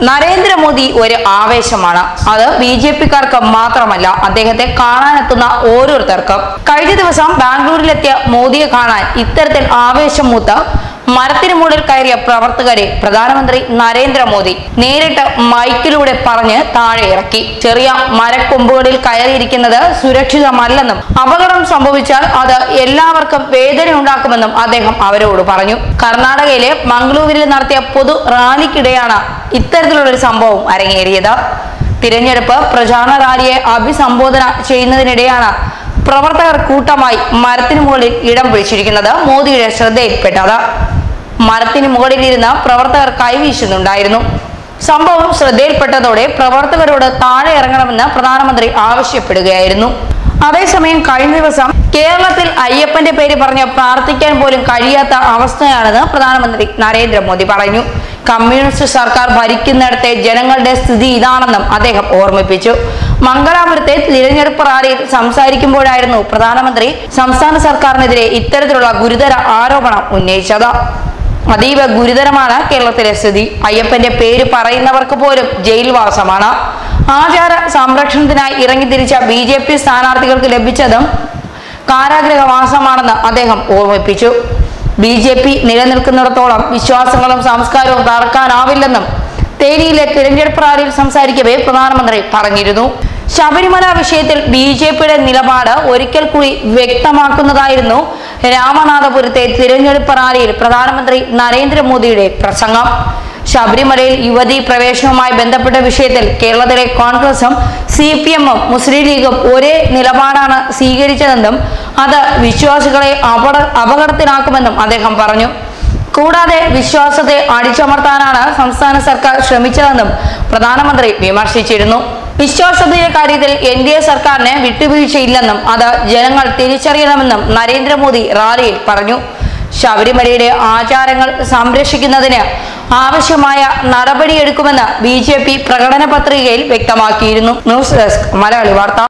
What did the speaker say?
നരേന്ദ്രമോദി ഒരു ആവേശമാണ്. അത് BJP-ക്കാർക്ക് മാത്രമല്ല, അദ്ദേഹത്തെ കാണാനെത്തുന്ന ഓരോരുത്തർക്കും. കഴിഞ്ഞ ദിവസം ബാംഗ്ലൂരിലെത്തിയ മോദിയെ കാണാൻ ഇത്തരത്തിൽ ആവേശം മൂത്ത് മരത്തിന് മുകളിൽ കയറിയ പ്രവർത്തകരെ പ്രധാനമന്ത്രി നരേന്ദ്രമോദി നേരിട്ട് മൈക്കിലൂടെ പറഞ്ഞ് താഴെ ഇറക്കി. ചെറിയ മരക്കൊമ്പുകളിൽ കയറിയിരിക്കുന്നത് സുരക്ഷിതമല്ലെന്നും അപകടം സംഭവിച്ചാൽ അത് എല്ലാവർക്കും വേദന ഉണ്ടാക്കുമെന്നും അദ്ദേഹം അവരോട് പറഞ്ഞു. കർണാടകയിലെ മംഗളൂരുവിൽ നടത്തിയ പൊതു റാലിക്കിടെയാണ് ഇത്തരത്തിലുള്ളൊരു സംഭവം അരങ്ങേറിയത്. തിരഞ്ഞെടുപ്പ് പ്രചാരണ റാലിയെ അഭിസംബോധന ചെയ്യുന്നതിനിടെയാണ് പ്രവർത്തകർ കൂട്ടമായി മരത്തിന് മുകളിൽ ഇടം പിടിച്ചിരിക്കുന്നത് മോദിയുടെ ശ്രദ്ധയിൽപ്പെട്ടത്. മരത്തിന് മുകളിലിരുന്ന് പ്രവർത്തകർ കൈവീശുന്നുണ്ടായിരുന്നു. സംഭവം ശ്രദ്ധയിൽപ്പെട്ടതോടെ പ്രവർത്തകരോട് താഴെ ഇറങ്ങണമെന്ന് പ്രധാനമന്ത്രി ആവശ്യപ്പെടുകയായിരുന്നു. അതേസമയം കഴിഞ്ഞ ദിവസം കേരളത്തിൽ അയ്യപ്പന്റെ പേര് പറഞ്ഞ് പ്രാർത്ഥിക്കാൻ പോലും കഴിയാത്ത അവസ്ഥയാണെന്ന് പ്രധാനമന്ത്രി നരേന്ദ്രമോദി പറഞ്ഞു. കമ്മ്യൂണിസ്റ്റ് സർക്കാർ ഭരിക്കുന്നിടത്തെ ജനങ്ങളുടെ സ്ഥിതി ഇതാണെന്നും അദ്ദേഹം ഓർമ്മിപ്പിച്ചു. മംഗലാപുരത്തെ തിരഞ്ഞെടുപ്പ് റാലിയിൽ സംസാരിക്കുമ്പോഴായിരുന്നു പ്രധാനമന്ത്രി സംസ്ഥാന സർക്കാരിനെതിരെ ഇത്തരത്തിലുള്ള ഗുരുതര ആരോപണം ഉന്നയിച്ചത്. അതീവ ഗുരുതരമാണ് കേരളത്തിലെ സ്ഥിതി. അയ്യപ്പന്റെ പേര് പറയുന്നവർക്ക് പോലും ജയിൽവാസമാണ്. ആചാര സംരക്ഷണത്തിനായി ഇറങ്ങിത്തിരിച്ച BJP സ്ഥാനാർത്ഥികൾക്ക് ലഭിച്ചതും കാരാഗ്രഹവാസമാണെന്ന് അദ്ദേഹം ഓർമ്മിപ്പിച്ചു. BJP നിലനിൽക്കുന്നിടത്തോളം വിശ്വാസങ്ങളും സംസ്കാരവും തകർക്കാനാവില്ലെന്നും തേനിയിലെ തിരഞ്ഞെടുപ്പ് റാലിയിൽ സംസാരിക്കവേ പ്രധാനമന്ത്രി പറഞ്ഞിരുന്നു. ശബരിമല വിഷയത്തിൽ BJP-യുടെ നിലപാട് ഒരിക്കൽ കൂടി വ്യക്തമാക്കുന്നതായിരുന്നു രാമനാഥപുരത്തെ തിരഞ്ഞെടുപ്പ് റാലിയിൽ പ്രധാനമന്ത്രി നരേന്ദ്രമോദിയുടെ പ്രസംഗം. ശബരിമലയിൽ യുവതീ പ്രവേശനവുമായി ബന്ധപ്പെട്ട വിഷയത്തിൽ കേരളത്തിലെ കോൺഗ്രസും CPM-ഉം മുസ്ലിം ലീഗും ഒരേ നിലപാടാണ് സ്വീകരിച്ചതെന്നും അത് വിശ്വാസികളെ അപകടത്തിലാക്കുമെന്നും അദ്ദേഹം പറഞ്ഞു. കൂടാതെ വിശ്വാസത്തെ അടിച്ചമർത്താനാണ് സംസ്ഥാന സർക്കാർ ശ്രമിച്ചതെന്നും പ്രധാനമന്ത്രി വിമർശിച്ചിരുന്നു. വിശ്വാസത്തിന്റെ കാര്യത്തിൽ NDA സർക്കാരിന് വിട്ടുവീഴ്ചയില്ലെന്നും അത് ജനങ്ങൾ തിരിച്ചറിയണമെന്നും നരേന്ദ്രമോദി റാലിയിൽ പറഞ്ഞു. ശബരിമലയുടെ ആചാരങ്ങൾ സംരക്ഷിക്കുന്നതിന് ആവശ്യമായ നടപടിയെടുക്കുമെന്ന് BJP പ്രകടന പത്രികയിൽ വ്യക്തമാക്കിയിരുന്നു. ന്യൂസ് ഡെസ്ക് മലയാളി വാർത്ത.